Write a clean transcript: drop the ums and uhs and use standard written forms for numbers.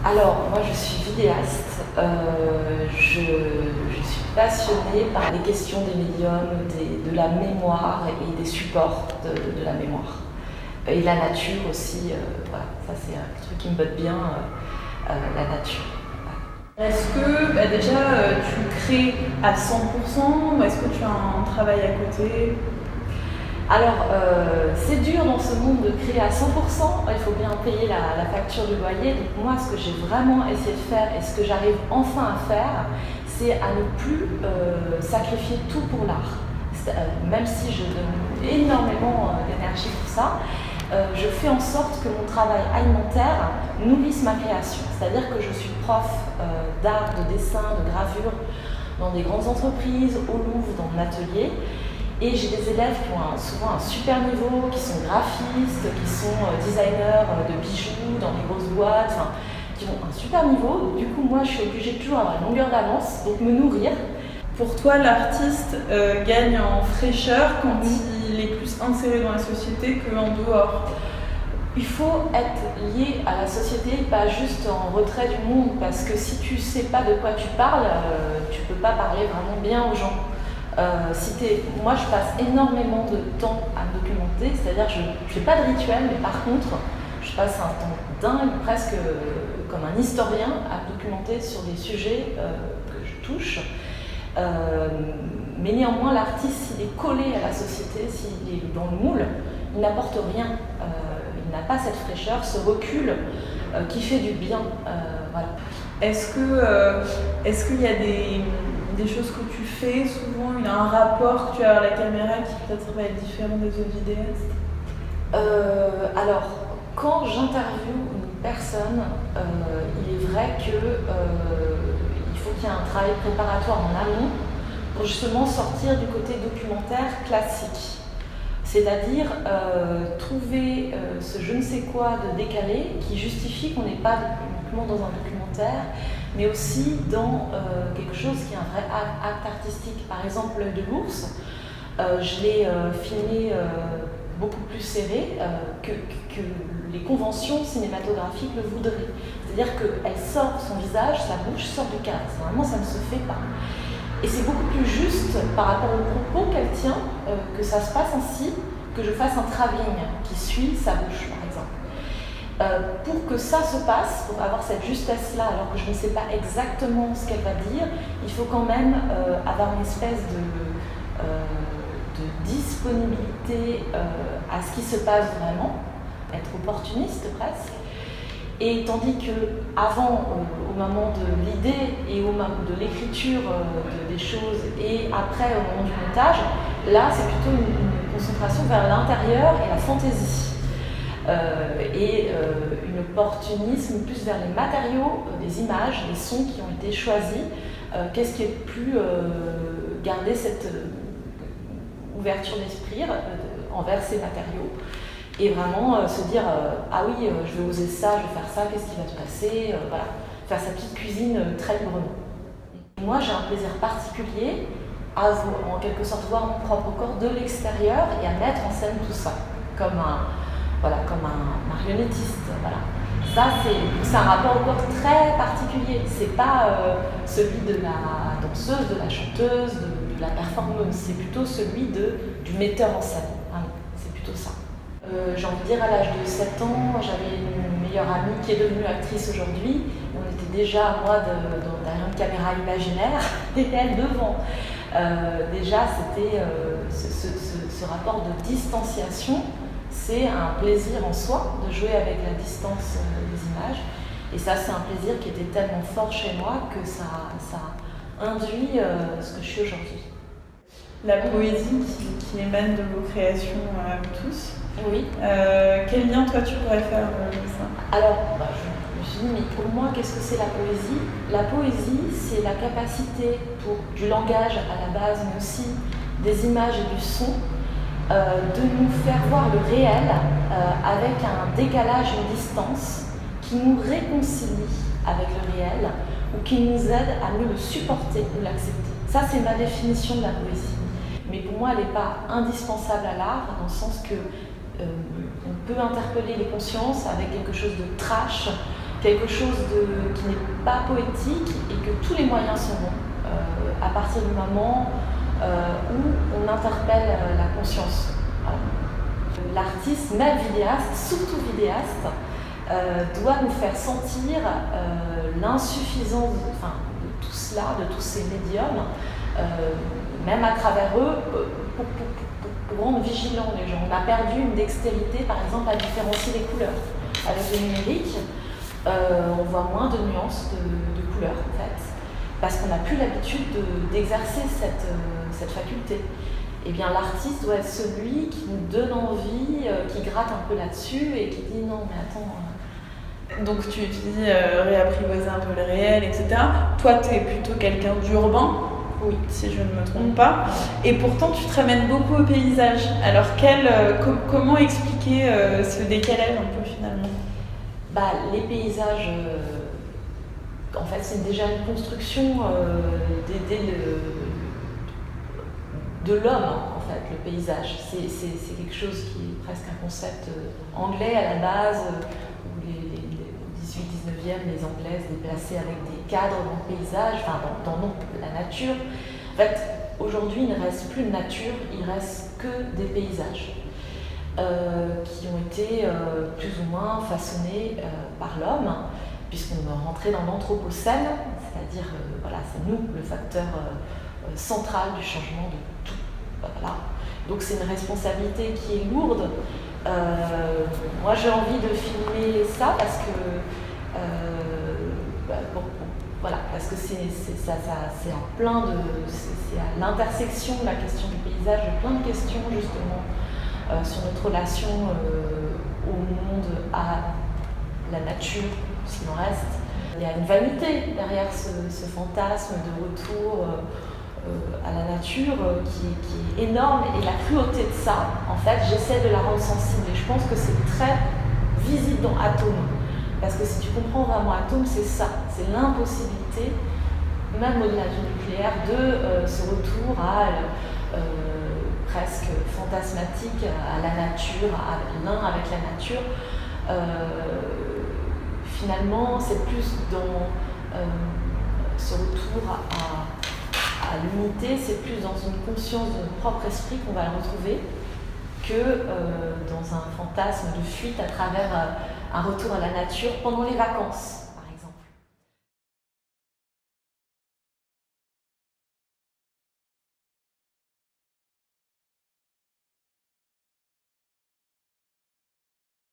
Alors, moi je suis vidéaste, je suis passionnée par les questions des médiums, de la mémoire et des supports de la mémoire. Et la nature aussi, voilà, ça c'est un truc qui me botte bien, la nature. Est-ce que déjà tu crées à 100% ou est-ce que tu as un travail à côté? Alors, c'est dur dans ce monde de créer à 100%, il faut bien payer la facture du loyer. Donc moi, ce que j'ai vraiment essayé de faire et ce que j'arrive enfin à faire, c'est à ne plus sacrifier tout pour l'art. Même si je donne énormément d'énergie pour ça, je fais en sorte que mon travail alimentaire nourrisse ma création. C'est-à-dire que je suis prof d'art, de dessin, de gravure dans des grandes entreprises, au Louvre, dans mon atelier. Et j'ai des élèves qui ont souvent un super niveau, qui sont graphistes, qui sont designers de bijoux dans des grosses boîtes, qui ont un super niveau. Donc, du coup, moi, je suis obligée de toujours avoir une longueur d'avance, donc me nourrir. Pour toi, l'artiste gagne en fraîcheur quand il est plus inséré dans la société qu'en dehors. Il faut être lié à la société, pas juste en retrait du monde, parce que si tu sais pas de quoi tu parles, tu peux pas parler vraiment bien aux gens. Moi, je passe énormément de temps à me documenter, c'est-à-dire je ne fais pas de rituel, mais par contre, je passe un temps dingue, presque comme un historien, à me documenter sur des sujets que je touche. Mais néanmoins, l'artiste, s'il est collé à la société, s'il est dans le moule, il n'apporte rien. Il n'a pas cette fraîcheur, ce recul qui fait du bien. Voilà. Est-ce qu'il y a des choses que tu fais souvent, il y a un rapport que tu as à la caméra qui peut-être va être différent des autres vidéastes? Alors, quand j'interviewe une personne, il est vrai qu'il faut qu'il y ait un travail préparatoire en amont pour justement sortir du côté documentaire classique. C'est-à-dire trouver ce je ne sais quoi de décalé qui justifie qu'on n'est pas uniquement dans un documentaire, mais aussi dans quelque chose qui est un vrai acte artistique. Par exemple, l'œil de l'ours, je l'ai filmé beaucoup plus serré que les conventions cinématographiques le voudraient. C'est-à-dire qu'elle sort son visage, sa bouche sort du cadre. Normalement, ça ne se fait pas. Et c'est beaucoup plus juste par rapport au propos qu'elle tient, que ça se passe ainsi, que je fasse un travelling qui suit sa bouche, par exemple. Pour que ça se passe, pour avoir cette justesse-là, alors que je ne sais pas exactement ce qu'elle va dire, il faut quand même avoir une espèce de disponibilité à ce qui se passe vraiment, être opportuniste presque. Et tandis qu'avant, au moment de l'idée et au moment de l'écriture des choses et après au moment du montage, là c'est plutôt une concentration vers l'intérieur et la fantaisie. Et un opportunisme plus vers les matériaux, les images, les sons qui ont été choisis. Qu'est-ce qui est plus garder cette ouverture d'esprit envers ces matériaux et vraiment se dire ah oui, je vais oser ça, je vais faire ça, qu'est-ce qui va se passer, voilà, faire sa petite cuisine très librement. Moi j'ai un plaisir particulier à en quelque sorte voir mon propre corps de l'extérieur et à mettre en scène tout ça comme un marionnettiste. Voilà. Ça c'est un rapport au corps très particulier. C'est pas celui de la danseuse, de la chanteuse, de la performeuse. C'est plutôt celui du metteur en scène. Hein, c'est plutôt ça. J'ai envie de dire, à l'âge de 7 ans, j'avais une meilleure amie qui est devenue actrice aujourd'hui. On était déjà, moi, derrière une caméra imaginaire et elle devant. Déjà, c'était ce rapport de distanciation. C'est un plaisir en soi de jouer avec la distance des images. Et ça, c'est un plaisir qui était tellement fort chez moi que ça induit ce que je suis aujourd'hui. La poésie qui émane de vos créations à vous tous. Oui. Quel lien toi tu pourrais faire de ça? Alors, je me suis dit, mais pour moi, qu'est-ce que c'est la poésie? La poésie, c'est la capacité pour du langage à la base, mais aussi des images et du son, de nous faire voir le réel avec un décalage, une distance qui nous réconcilie avec le réel ou qui nous aide à mieux le supporter ou l'accepter. Ça, c'est ma définition de la poésie. Mais pour moi, elle n'est pas indispensable à l'art, dans le sens que on peut interpeller les consciences avec quelque chose de trash, quelque chose qui n'est pas poétique et que tous les moyens sont bons à partir du moment où on interpelle la conscience. L'artiste, même vidéaste, surtout vidéaste, doit nous faire sentir l'insuffisance de tout cela, de tous ces médiums, même à travers eux, pour rendre vigilants les gens. On a perdu une dextérité, par exemple, à différencier les couleurs. Avec le numérique, on voit moins de nuances de couleurs, en fait, parce qu'on n'a plus l'habitude d'exercer cette faculté. Eh bien, l'artiste doit être celui qui nous donne envie, qui gratte un peu là-dessus et qui dit non, mais attends. Donc tu dis réapprivoiser un peu le réel, etc. Toi, tu es plutôt quelqu'un d'urbain, oui, si je ne me trompe pas. Et pourtant, tu te ramènes beaucoup au paysage. Alors, comment expliquer ce décalage un peu finalement? Les paysages, en fait, c'est déjà une construction de l'homme, en fait, le paysage. C'est quelque chose qui est presque un concept anglais à la base, où au 18-19e, les Anglais se déplaçaient avec des cadres dans le paysage, enfin dans la nature. En fait, aujourd'hui, il ne reste plus de nature, il ne reste que des paysages qui ont été plus ou moins façonnés par l'homme, puisqu'on est rentré dans l'anthropocène, c'est-à-dire, c'est nous le facteur central du changement de tout. Voilà. Donc c'est une responsabilité qui est lourde. Moi j'ai envie de filmer ça parce que parce que c'est en plein de, c'est à l'intersection de la question du paysage, de plein de questions justement sur notre relation au monde, à la nature, ce qu'il en reste. Il y a une vanité derrière ce fantasme de retour à la nature qui est énorme, et la cruauté de ça, en fait, j'essaie de la rendre sensible, et je pense que c'est très visible dans Atome, parce que si tu comprends vraiment Atome, c'est ça, c'est l'impossibilité, même au-delà du nucléaire, de ce retour à presque fantasmatique à la nature, à l'un avec la nature. Finalement, c'est plus dans ce retour à l'unité, c'est plus dans une conscience de notre propre esprit qu'on va le retrouver que dans un fantasme de fuite à travers un retour à la nature pendant les vacances.